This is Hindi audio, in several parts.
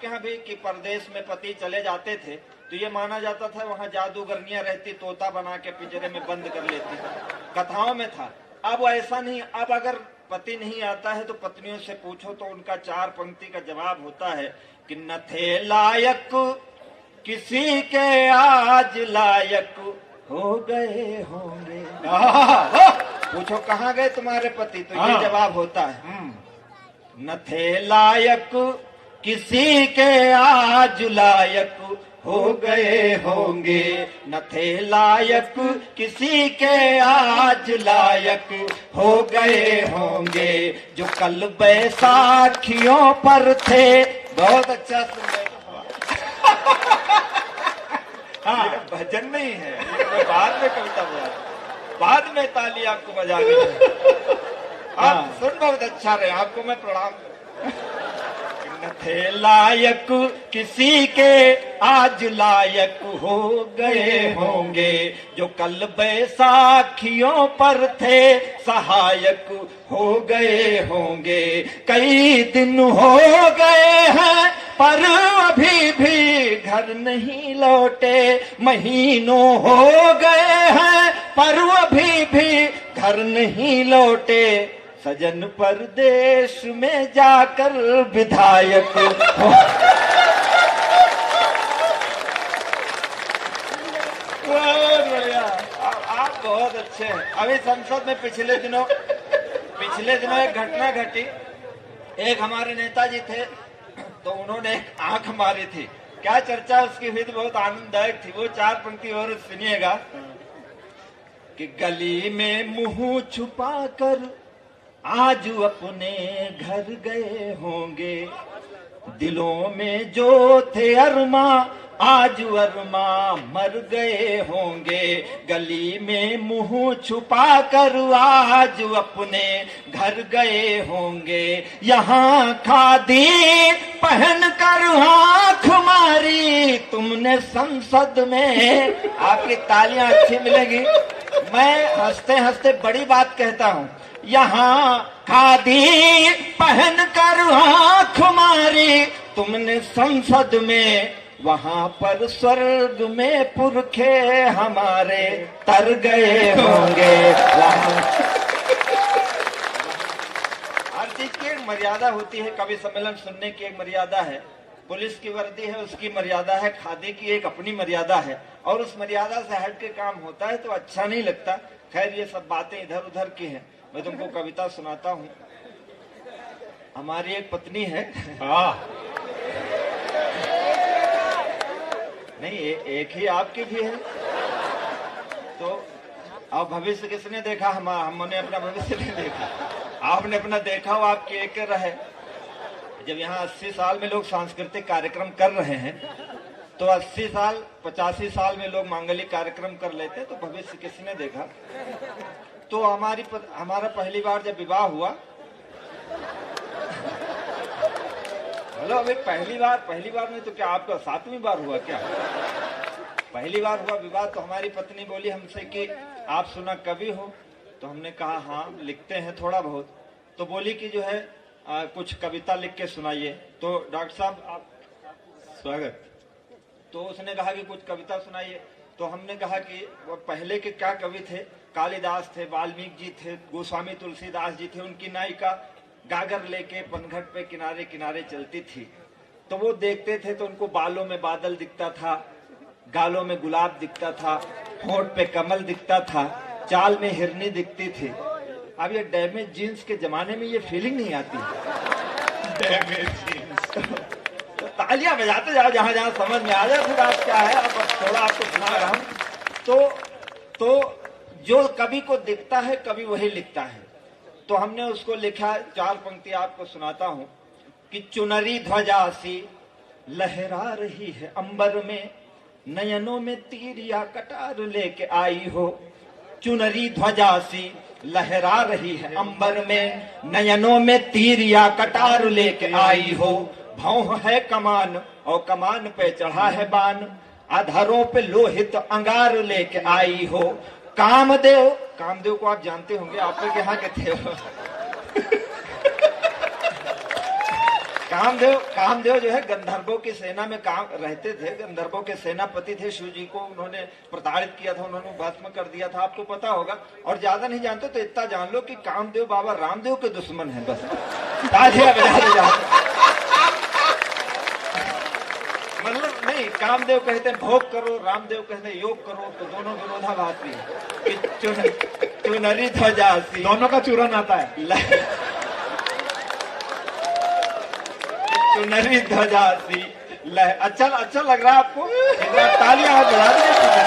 आपके यहाँ भी कि परदेश में पति चले जाते थे तो ये माना जाता था वहाँ जादूगरनियां रहती, तोता बना के पिंजरे में बंद कर लेती, कथाओं में था। अब ऐसा नहीं, अब अगर पति नहीं आता है तो पत्नियों से पूछो तो उनका 4 पंक्ति का जवाब होता है कि न थे लायक किसी के, आज लायक हो गए होंगे। पूछो कहाँ गए तुम्हारे पति, तो ये जवाब होता है न थे लायक किसी के, आज लायक हो गए होंगे। न थे लायक किसी के, आज लायक हो गए होंगे। जो कल बैसाखियों पर थे। बहुत अच्छा सुन रहे। हाँ, भजन नहीं है, मैं बाद में कविता बजा, बाद में ताली आपको बजानी है। आप सुन बहुत अच्छा रहे, आपको मैं प्रणाम। न थे लायक किसी के, आज लायक हो गए होंगे। जो कल बैसाखियों पर थे, सहायक हो गए होंगे। कई दिन हो गए हैं पर अभी भी घर नहीं लौटे। महीनों हो गए हैं पर अभी भी घर नहीं लौटे। सजन परदेश में जाकर विधायक हो। बहुत बढ़िया, आप बहुत अच्छे हैं। अभी संसद में पिछले दिनों एक घटना घटी। एक हमारे नेताजी थे तो उन्होंने एक आंख मारी थी। क्या चर्चा उसकी हुई थी, बहुत आनंददायक थी। वो 4 पंक्ति और सुनिएगा कि गली में मुंह छुपा कर आज अपने घर गए होंगे। दिलों में जो थे अरमा, आज अरमा मर गए होंगे। गली में मुंह छुपा कर आज अपने घर गए होंगे। यहाँ खादी पहन कर आंख मारी तुमने संसद में। आपकी तालियां अच्छी मिलेगी। मैं हंसते हंसते बड़ी बात कहता हूँ। यहाँ खादी पहन कर आंख मारी तुमने संसद में। वहाँ पर स्वर्ग में पुरखे हमारे तर गए होंगे। हर चीज की एक मर्यादा होती है। कवि सम्मेलन सुनने की एक मर्यादा है, पुलिस की वर्दी है उसकी मर्यादा है, खादी की एक अपनी मर्यादा है। और उस मर्यादा से हट के काम होता है तो अच्छा नहीं लगता। खैर ये सब बातें इधर उधर की हैं। मैं तुमको कविता सुनाता हूँ। हमारी एक पत्नी है। नहीं, एक ही आपकी भी है। तो अब भविष्य किसने देखा? हमने अपना भविष्य नहीं देखा। आपने अपना देखा हो, आपकी एक रहे। जब यहाँ 80 साल में लोग सांस्कृतिक कार्यक्रम कर रहे हैं तो 80 साल 85 साल में लोग मांगलिक कार्यक्रम कर लेते, तो भविष्य किसने देखा? तो हमारा पहली बार जब विवाह हुआ, हेलो, अभी पहली बार नहीं तो क्या आपका 7वीं बार हुआ क्या? पहली बार हुआ विवाह। तो हमारी पत्नी बोली हमसे कि आप सुना कवि हो? तो हमने कहा हाँ, लिखते हैं थोड़ा बहुत। तो बोली कि जो है कुछ कविता लिख के सुनाइए। तो डॉक्टर साहब आप स्वागत। तो उसने कहा कि कुछ कविता सुनाइए। तो हमने कहा कि वो पहले के क्या कवि थे, कालिदास थे, वाल्मीकि जी थे, गोस्वामी तुलसीदास जी थे। उनकी नायिका गागर लेके पनघट पे किनारे किनारे चलती थी। तो वो देखते थे तो उनको बालों में बादल दिखता था, गालों में गुलाब दिखता था, होंठ पे कमल दिखता था, चाल में हिरनी दिखती थी। अब ये डैमेज जीन्स के जमाने में ये फीलिंग नहीं आती। Damage genes. तो तालियां बजाते जाओ जहां जहां समझ में आ जाए। फिर आप क्या है, अब थोड़ा आपको सुना रहा हूं। तो जो कवि को दिखता है कवि वही लिखता है। तो हमने उसको लिखा, 4 पंक्ति आपको सुनाता हूं कि चुनरी ध्वजा सी लहरा रही है अंबर में, नयनों में तीर या कटार लेके आई हो। चुनरी ध्वजा सी लहरा रही है अंबर में, नयनों में तीर या कटार लेके आई हो। भौं है कमान और कमान पे चढ़ा है बान, अधरों पे लोहित अंगार लेके आई हो। कामदेव को आप जानते होंगे, आप लोग यहाँ के थे। कामदेव जो है गंधर्वों की सेना में काम रहते थे, गंधर्वों के सेनापति थे। शिव जी को उन्होंने प्रताड़ित किया था, उन्होंने भस्म कर दिया था, आपको पता होगा। और ज्यादा नहीं जानते तो इतना जान लो कि कामदेव बाबा रामदेव के दुश्मन है। बस तालियां बजा मतलब नहीं, कामदेव कहते हैं भोग करो, रामदेव कहते हैं योग करो, तो दोनों विरोधाभासी है। चुनरी ध्वजासी, दोनों का चूरन आता है। चुनरी ध्वजासी अच्छा लग रहा है आपको? तालियां और बजा दीजिए।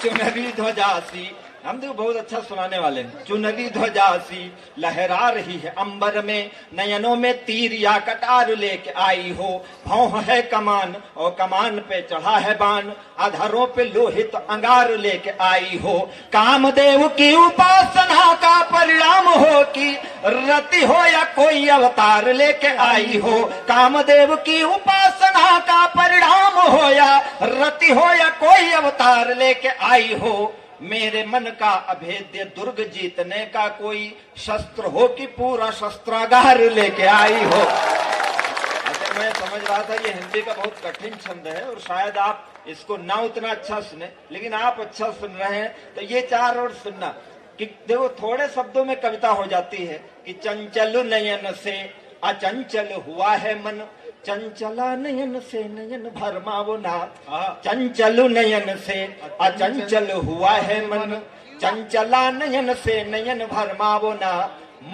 चुनरी ध्वजासी, हम तो बहुत अच्छा सुनाने वाले हैं। चुनरी ध्वजासी लहरा रही है अंबर में, नयनों में तीर या कटार लेके आई हो। भौं है कमान और कमान पे चढ़ा है बाण, अधरों पे लोहित अंगार लेके आई हो। कामदेव की उपासना का परिणाम हो कि रति हो या कोई अवतार लेके आई हो। कामदेव की उपासना का परिणाम हो या रति हो या कोई अवतार लेके आई हो। मेरे मन का अभेद्य दुर्ग जीतने का कोई शस्त्र हो कि पूरा शस्त्रागार लेके आई हो। अच्छा, मैं समझ रहा था ये हिंदी का बहुत कठिन छंद है और शायद आप इसको ना उतना अच्छा सुने, लेकिन आप अच्छा सुन रहे हैं तो ये चार और सुनना कि देखो थोड़े शब्दों में कविता हो जाती है कि चंचल नयन से अचंचल हुआ है मन, चंचला नयन से नयन भरमावो ना। चंचल नयन से अचंचल हुआ है मन, चंचला नयन से नयन भरमावो ना।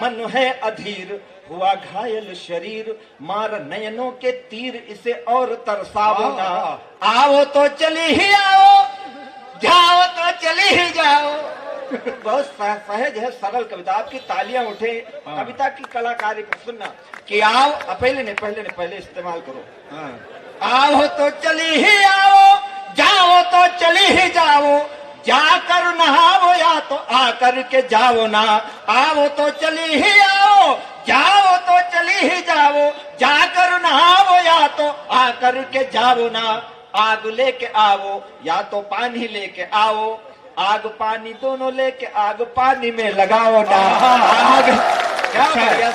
मन है अधीर हुआ घायल शरीर, मार नयनों के तीर इसे और तरसावो ना। आओ तो चली ही आओ, जाओ तो चली ही जाओ। बहुत सहज है, सरल कविता। आपकी तालियां उठे। कविता की कलाकारी को सुनना कि आओ, पहले इस्तेमाल करो। आओ तो चली ही आओ, जाओ तो चली ही जाओ, जाकर नहाओ या तो आकर के जाओ ना। आओ तो चली ही आओ, जाओ तो चली ही जाओ, जाकर नहाओ या तो आकर के जाओ ना। आग लेके आओ या तो पानी लेके आओ, आग पानी दोनों लेके आग पानी में लगाओ ना। आग क्या